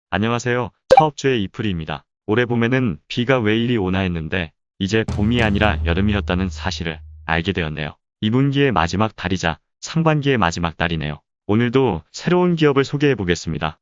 안녕하세요. 사업주의 이프리입니다. 올해 봄에는 비가 왜 이리 오나 했는데 이제 봄이 아니라 여름이었다는 사실을 알게 되었네요. 2분기의 마지막 달이자 상반기의 마지막 달이네요. 오늘도 새로운 기업을 소개해 보겠습니다.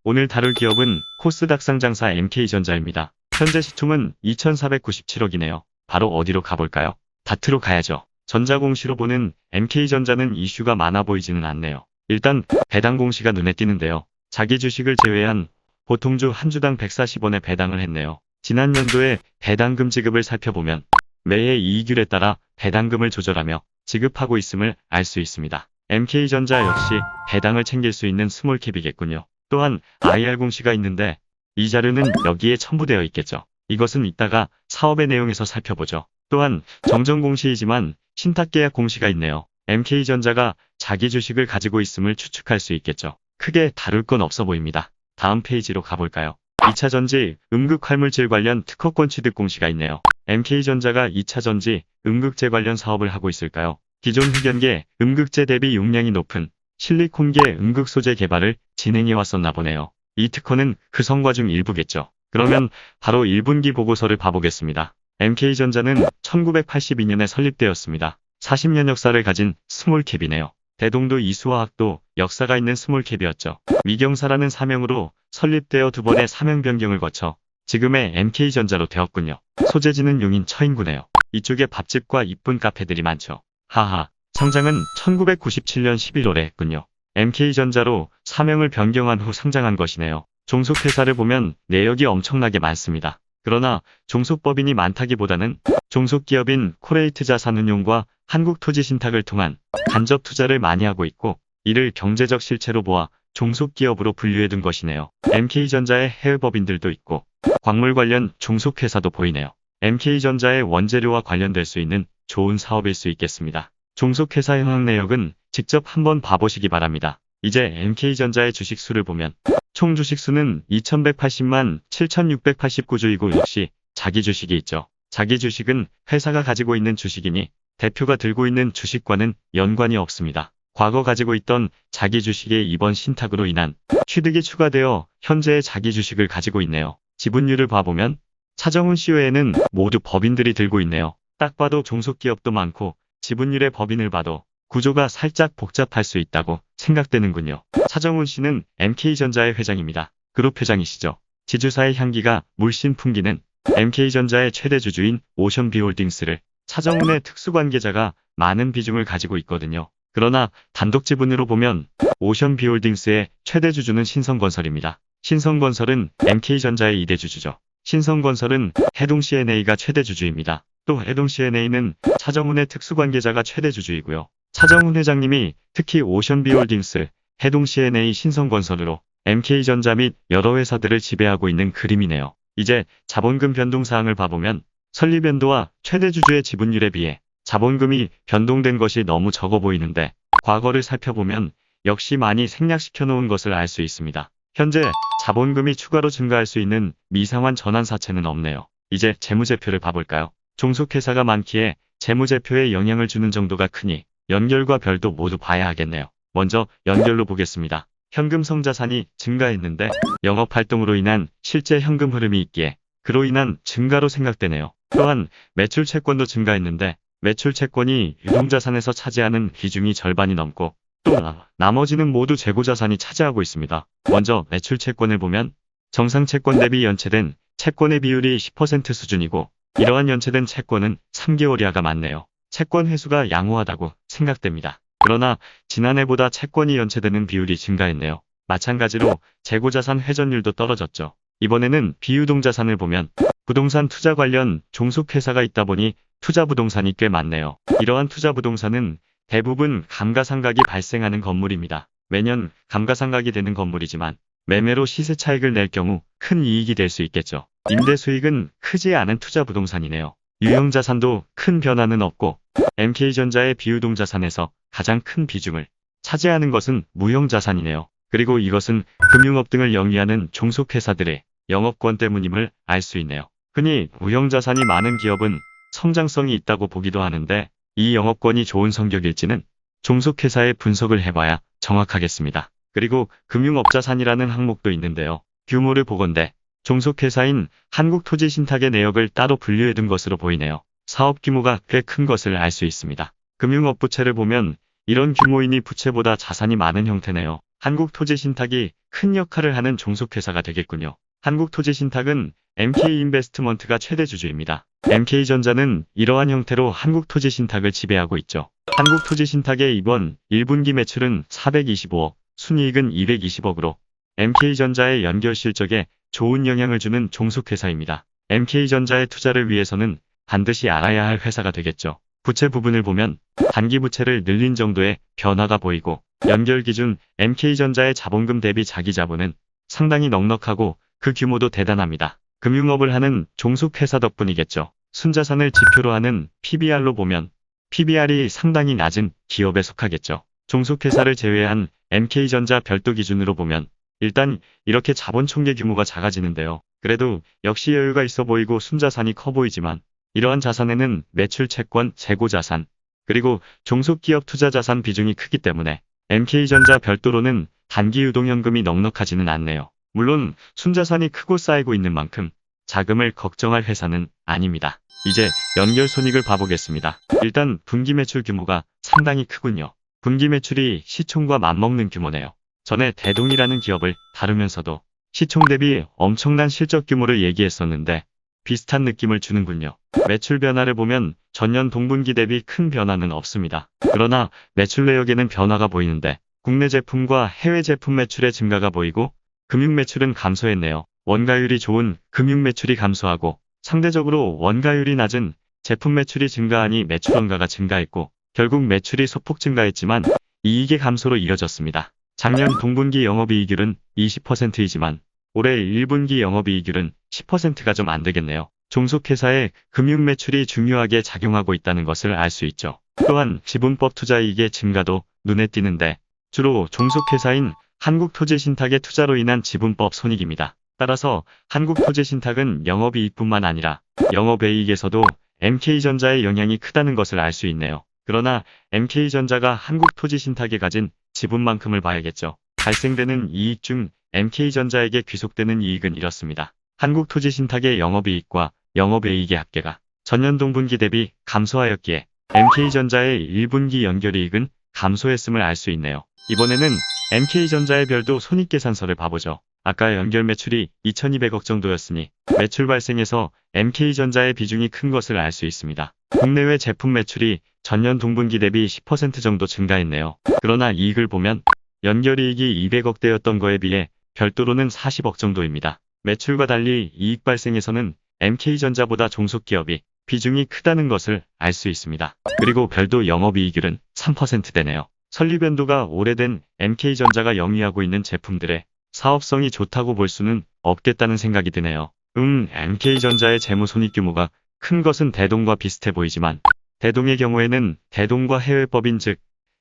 오늘 다룰 기업은 코스닥 상장사 MK전자입니다. 현재 시총은 2,497억이네요. 바로 어디로 가볼까요? 다트로 가야죠. 전자공시로 보는 MK전자는 이슈가 많아 보이지는 않네요. 일단 배당 공시가 눈에 띄는데요. 자기 주식을 제외한 보통주 한 주당 140원에 배당을 했네요. 지난 연도에 배당금 지급을 살펴보면 매해 이익률에 따라 배당금을 조절하며 지급하고 있음을 알 수 있습니다. MK전자 역시 배당을 챙길 수 있는 스몰캡이겠군요. 또한 IR 공시가 있는데 이 자료는 여기에 첨부되어 있겠죠. 이것은 이따가 사업의 내용에서 살펴보죠. 또한 정정 공시이지만 신탁계약 공시가 있네요. MK전자가 자기 주식을 가지고 있음을 추측할 수 있겠죠. 크게 다룰 건 없어 보입니다. 다음 페이지로 가볼까요? 2차전지, 음극활물질 관련 특허권 취득 공시가 있네요. MK전자가 2차전지, 음극재 관련 사업을 하고 있을까요? 기존 흑연계, 음극재 대비 용량이 높은 실리콘계 음극 소재 개발을 진행해 왔었나 보네요. 이 특허는 그 성과 중 일부겠죠. 그러면 바로 1분기 보고서를 봐보겠습니다. MK전자는 1982년에 설립되었습니다. 40년 역사를 가진 스몰캡이네요. 대동도 이수화학도 역사가 있는 스몰캡이었죠. 미경사라는 사명으로 설립되어 두 번의 사명 변경을 거쳐 지금의 MK전자로 되었군요. 소재지는 용인 처인구네요. 이쪽에 밥집과 이쁜 카페들이 많죠. 하하. 상장은 1997년 11월에 했군요. MK전자로 사명을 변경한 후 상장한 것이네요. 종속회사를 보면 내역이 엄청나게 많습니다. 그러나 종속법인이 많다기보다는 종속기업인 코레이트 자산운용과 한국토지신탁을 통한 간접 투자를 많이 하고 있고 이를 경제적 실체로 보아 종속기업으로 분류해둔 것이네요. MK전자의 해외법인들도 있고 광물 관련 종속회사도 보이네요. MK전자의 원재료와 관련될 수 있는 좋은 사업일 수 있겠습니다. 종속회사 현황 내역은 직접 한번 봐보시기 바랍니다. 이제 MK전자의 주식수를 보면 총 주식수는 2180만 7689주이고 역시 자기 주식이 있죠. 자기 주식은 회사가 가지고 있는 주식이니 대표가 들고 있는 주식과는 연관이 없습니다. 과거 가지고 있던 자기 주식의 이번 신탁으로 인한 취득이 추가되어 현재의 자기 주식을 가지고 있네요. 지분율을 봐보면 차정훈 씨 외에는 모두 법인들이 들고 있네요. 딱 봐도 종속기업도 많고 지분율의 법인을 봐도 구조가 살짝 복잡할 수 있다고 생각되는군요. 차정훈 씨는 MK전자의 회장입니다. 그룹 회장이시죠. 지주사의 향기가 물씬 풍기는 MK전자의 최대 주주인 오션비홀딩스를 차정훈의 특수관계자가 많은 비중을 가지고 있거든요. 그러나 단독 지분으로 보면 오션비홀딩스의 최대 주주는 신성건설입니다. 신성건설은 MK전자의 2대 주주죠. 신성건설은 해동-CNA가 최대 주주입니다. 또 해동-CNA는 차정훈의 특수관계자가 최대 주주이고요. 차정훈 회장님이 특히 오션비홀딩스, 해동-CNA 신성건설으로 MK전자 및 여러 회사들을 지배하고 있는 그림이네요. 이제 자본금 변동사항을 봐보면 설립연도와 최대 주주의 지분율에 비해 자본금이 변동된 것이 너무 적어 보이는데 과거를 살펴보면 역시 많이 생략시켜 놓은 것을 알 수 있습니다. 현재 자본금이 추가로 증가할 수 있는 미상환 전환사채는 없네요. 이제 재무제표를 봐볼까요? 종속회사가 많기에 재무제표에 영향을 주는 정도가 크니 연결과 별도 모두 봐야 하겠네요. 먼저 연결로 보겠습니다. 현금성 자산이 증가했는데 영업활동으로 인한 실제 현금 흐름이 있기에 그로 인한 증가로 생각되네요. 또한 매출 채권도 증가했는데 매출 채권이 유동자산에서 차지하는 비중이 절반이 넘고 또 나머지는 모두 재고자산이 차지하고 있습니다. 먼저 매출 채권을 보면 정상 채권 대비 연체된 채권의 비율이 10% 수준이고 이러한 연체된 채권은 3개월 이하가 많네요. 채권 회수가 양호하다고 생각됩니다. 그러나 지난해보다 채권이 연체되는 비율이 증가했네요. 마찬가지로 재고자산 회전율도 떨어졌죠. 이번에는 비유동자산을 보면 부동산 투자 관련 종속회사가 있다 보니 투자부동산이 꽤 많네요. 이러한 투자부동산은 대부분 감가상각이 발생하는 건물입니다. 매년 감가상각이 되는 건물이지만 매매로 시세 차익을 낼 경우 큰 이익이 될 수 있겠죠. 임대 수익은 크지 않은 투자부동산이네요. 유형자산도 큰 변화는 없고 MK전자의 비유동자산에서 가장 큰 비중을 차지하는 것은 무형자산이네요. 그리고 이것은 금융업 등을 영위하는 종속회사들의 영업권 때문임을 알 수 있네요. 흔히 무형자산이 많은 기업은 성장성이 있다고 보기도 하는데 이 영업권이 좋은 성격일지는 종속회사의 분석을 해봐야 정확하겠습니다. 그리고 금융업자산이라는 항목도 있는데요. 규모를 보건대 종속회사인 한국토지신탁의 내역을 따로 분류해둔 것으로 보이네요. 사업 규모가 꽤 큰 것을 알 수 있습니다. 금융업 부채를 보면 이런 규모이니 부채보다 자산이 많은 형태네요. 한국토지신탁이 큰 역할을 하는 종속회사가 되겠군요. 한국토지신탁은 MK인베스트먼트가 최대 주주입니다. MK전자는 이러한 형태로 한국토지신탁을 지배하고 있죠. 한국토지신탁의 이번 1분기 매출은 425억, 순이익은 220억으로 MK전자의 연결 실적에 좋은 영향을 주는 종속회사입니다. MK전자의 투자를 위해서는 반드시 알아야 할 회사가 되겠죠. 부채 부분을 보면 단기 부채를 늘린 정도의 변화가 보이고 연결 기준 MK전자의 자본금 대비 자기 자본은 상당히 넉넉하고 그 규모도 대단합니다. 금융업을 하는 종속회사 덕분이겠죠. 순자산을 지표로 하는 PBR로 보면 PBR이 상당히 낮은 기업에 속하겠죠. 종속회사를 제외한 MK전자 별도 기준으로 보면 일단 이렇게 자본 총계 규모가 작아지는데요. 그래도 역시 여유가 있어 보이고 순자산이 커 보이지만 이러한 자산에는 매출 채권, 재고자산, 그리고 종속기업 투자자산 비중이 크기 때문에 MK전자 별도로는 단기 유동현금이 넉넉하지는 않네요. 물론 순자산이 크고 쌓이고 있는 만큼 자금을 걱정할 회사는 아닙니다. 이제 연결 손익을 봐보겠습니다. 일단 분기 매출 규모가 상당히 크군요. 분기 매출이 시총과 맞먹는 규모네요. 전에 대동이라는 기업을 다루면서도 시총 대비 엄청난 실적 규모를 얘기했었는데 비슷한 느낌을 주는군요. 매출 변화를 보면 전년 동분기 대비 큰 변화는 없습니다. 그러나 매출 내역에는 변화가 보이는데 국내 제품과 해외 제품 매출의 증가가 보이고 금융 매출은 감소했네요. 원가율이 좋은 금융 매출이 감소하고 상대적으로 원가율이 낮은 제품 매출이 증가하니 매출 원가가 증가했고 결국 매출이 소폭 증가했지만 이익의 감소로 이어졌습니다. 작년 동분기 영업이익률은 20%이지만 올해 1분기 영업이익률은 10%가 좀 안 되겠네요. 종속회사의 금융 매출이 중요하게 작용하고 있다는 것을 알 수 있죠. 또한 지분법 투자이익의 증가도 눈에 띄는데 주로 종속회사인 한국토지신탁의 투자로 인한 지분법 손익입니다. 따라서 한국토지신탁은 영업이익뿐만 아니라 영업이익에서도 MK전자의 영향이 크다는 것을 알 수 있네요. 그러나 MK전자가 한국토지신탁에 가진 지분만큼을 봐야겠죠. 발생되는 이익 중 MK전자에게 귀속되는 이익은 이렇습니다. 한국토지신탁의 영업이익과 영업이익의 합계가 전년 동분기 대비 감소하였기에 MK전자의 1분기 연결이익은 감소했음을 알 수 있네요. 이번에는 MK전자의 별도 손익계산서를 봐보죠. 아까 연결 매출이 2200억 정도였으니 매출 발생에서 MK전자의 비중이 큰 것을 알 수 있습니다. 국내외 제품 매출이 전년 동분기 대비 10% 정도 증가했네요. 그러나 이익을 보면 연결이익이 200억대였던 거에 비해 별도로는 40억 정도입니다. 매출과 달리 이익 발생에서는 MK전자보다 종속기업이 비중이 크다는 것을 알 수 있습니다. 그리고 별도 영업이익률은 3%대네요. 설립 연도가 오래된 MK전자가 영위하고 있는 제품들의 사업성이 좋다고 볼 수는 없겠다는 생각이 드네요. MK전자의 재무손익 규모가 큰 것은 대동과 비슷해 보이지만 대동의 경우에는 대동과 해외법인 즉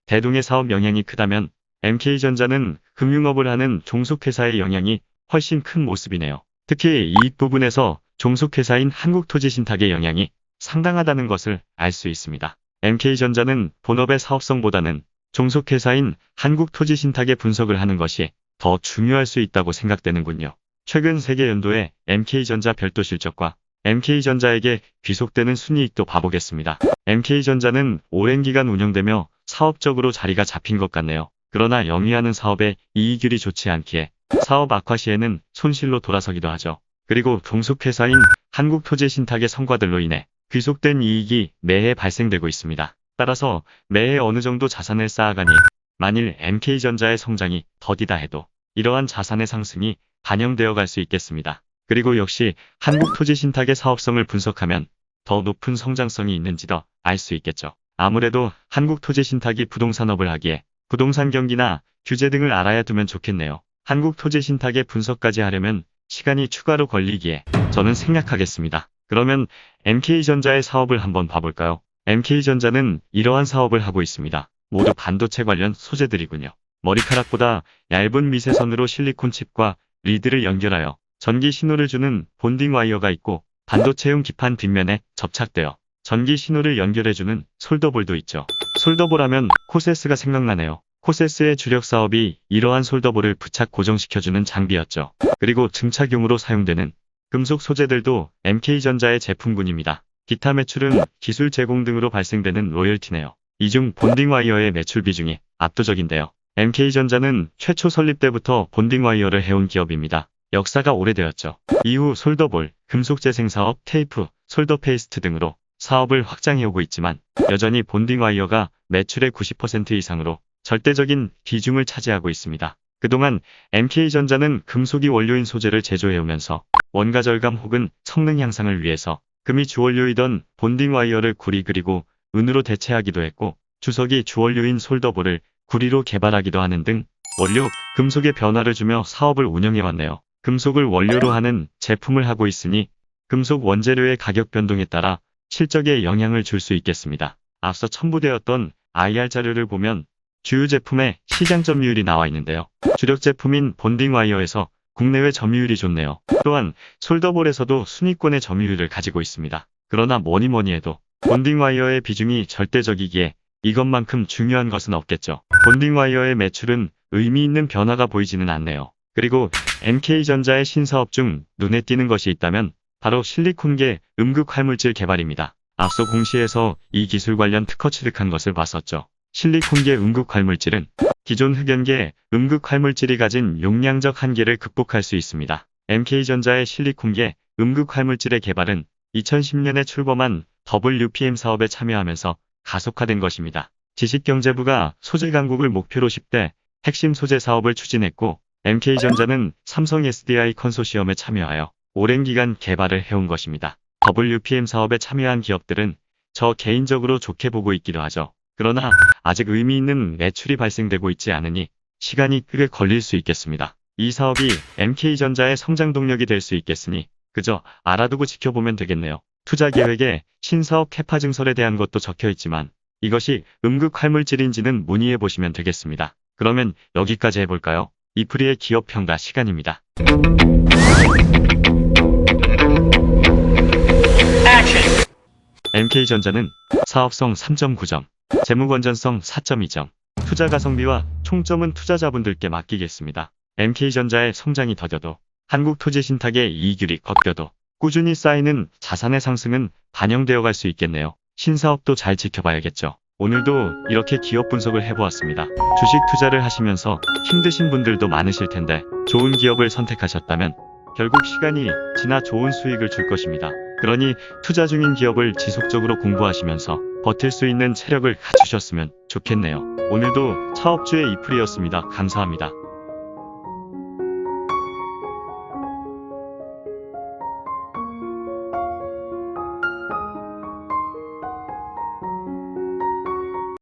대동의 사업 영향이 크다면 MK전자는 금융업을 하는 종속회사의 영향이 훨씬 큰 모습이네요. 특히 이익 부분에서 종속회사인 한국토지신탁의 영향이 상당하다는 것을 알 수 있습니다. MK전자는 본업의 사업성보다는 종속회사인 한국토지신탁의 분석을 하는 것이 더 중요할 수 있다고 생각되는군요. 최근 세계 연도의 MK전자 별도 실적과 MK전자에게 귀속되는 순이익도 봐보겠습니다. MK전자는 오랜 기간 운영되며 사업적으로 자리가 잡힌 것 같네요. 그러나 영위하는 사업의 이익률이 좋지 않기에 사업 악화 시에는 손실로 돌아서기도 하죠. 그리고 종속회사인 한국토지신탁의 성과들로 인해 귀속된 이익이 매해 발생되고 있습니다. 따라서 매해 어느 정도 자산을 쌓아가니 만일 MK전자의 성장이 더디다 해도 이러한 자산의 상승이 반영되어 갈 수 있겠습니다. 그리고 역시 한국토지신탁의 사업성을 분석하면 더 높은 성장성이 있는지도 알 수 있겠죠. 아무래도 한국토지신탁이 부동산업을 하기에 부동산 경기나 규제 등을 알아야 두면 좋겠네요. 한국토지신탁의 분석까지 하려면 시간이 추가로 걸리기에 저는 생략하겠습니다. 그러면 MK전자의 사업을 한번 봐볼까요? MK전자는 이러한 사업을 하고 있습니다. 모두 반도체 관련 소재들이군요. 머리카락보다 얇은 미세선으로 실리콘 칩과 리드를 연결하여 전기 신호를 주는 본딩 와이어가 있고 반도체용 기판 뒷면에 접착되어 전기 신호를 연결해주는 솔더볼도 있죠. 솔더볼 하면 코세스가 생각나네요. 코세스의 주력 사업이 이러한 솔더볼을 부착 고정시켜주는 장비였죠. 그리고 증착용으로 사용되는 금속 소재들도 MK전자의 제품군입니다. 기타 매출은 기술 제공 등으로 발생되는 로열티네요. 이 중 본딩 와이어의 매출 비중이 압도적인데요. MK전자는 최초 설립 때부터 본딩 와이어를 해온 기업입니다. 역사가 오래되었죠. 이후 솔더볼, 금속 재생 사업, 테이프, 솔더 페이스트 등으로 사업을 확장해오고 있지만 여전히 본딩 와이어가 매출의 90% 이상으로 절대적인 비중을 차지하고 있습니다. 그동안 MK전자는 금속이 원료인 소재를 제조해오면서 원가 절감 혹은 성능 향상을 위해서 금이 주원료이던 본딩 와이어를 구리 그리고 은으로 대체하기도 했고 주석이 주원료인 솔더볼을 구리로 개발하기도 하는 등 원료, 금속의 변화를 주며 사업을 운영해왔네요. 금속을 원료로 하는 제품을 하고 있으니 금속 원재료의 가격 변동에 따라 실적에 영향을 줄 수 있겠습니다. 앞서 첨부되었던 IR 자료를 보면 주요 제품의 시장 점유율이 나와 있는데요. 주력 제품인 본딩 와이어에서 국내외 점유율이 좋네요. 또한 솔더볼에서도 순위권의 점유율을 가지고 있습니다. 그러나 뭐니 해도 본딩 와이어의 비중이 절대적이기에 이것만큼 중요한 것은 없겠죠. 본딩 와이어의 매출은 의미 있는 변화가 보이지는 않네요. 그리고 MK전자의 신사업 중 눈에 띄는 것이 있다면 바로 실리콘계 음극 활물질 개발입니다. 앞서 공시에서 이 기술 관련 특허 취득한 것을 봤었죠. 실리콘계 음극 활물질은 기존 흑연계 음극 활물질이 가진 용량적 한계를 극복할 수 있습니다. MK전자의 실리콘계 음극 활물질의 개발은 2010년에 출범한 WPM 사업에 참여하면서 가속화된 것입니다. 지식경제부가 소재 강국을 목표로 10대 핵심 소재 사업을 추진했고 MK전자는 삼성 SDI 컨소시엄에 참여하여 오랜 기간 개발을 해온 것입니다. WPM 사업에 참여한 기업들은 저 개인적으로 좋게 보고 있기도 하죠. 그러나 아직 의미 있는 매출이 발생되고 있지 않으니 시간이 꽤 걸릴 수 있겠습니다. 이 사업이 MK전자의 성장 동력이 될 수 있겠으니 그저 알아두고 지켜보면 되겠네요. 투자 계획에 신사업 캐파 증설에 대한 것도 적혀 있지만 이것이 음극 활물질인지는 문의해 보시면 되겠습니다. 그러면 여기까지 해볼까요? 이프리의 기업 평가 시간입니다. MK전자는 사업성 3.9점, 재무 건전성 4.2점, 투자 가성비와 총점은 투자자분들께 맡기겠습니다. MK전자의 성장이 더뎌도 한국 토지 신탁의 이익률이 걷겨도 꾸준히 쌓이는 자산의 상승은 반영되어 갈 수 있겠네요. 신사업도 잘 지켜봐야겠죠. 오늘도 이렇게 기업 분석을 해보았습니다. 주식 투자를 하시면서 힘드신 분들도 많으실 텐데 좋은 기업을 선택하셨다면 결국 시간이 지나 좋은 수익을 줄 것입니다. 그러니 투자 중인 기업을 지속적으로 공부하시면서 버틸 수 있는 체력을 갖추셨으면 좋겠네요. 오늘도 차업주의 이프리였습니다. 감사합니다.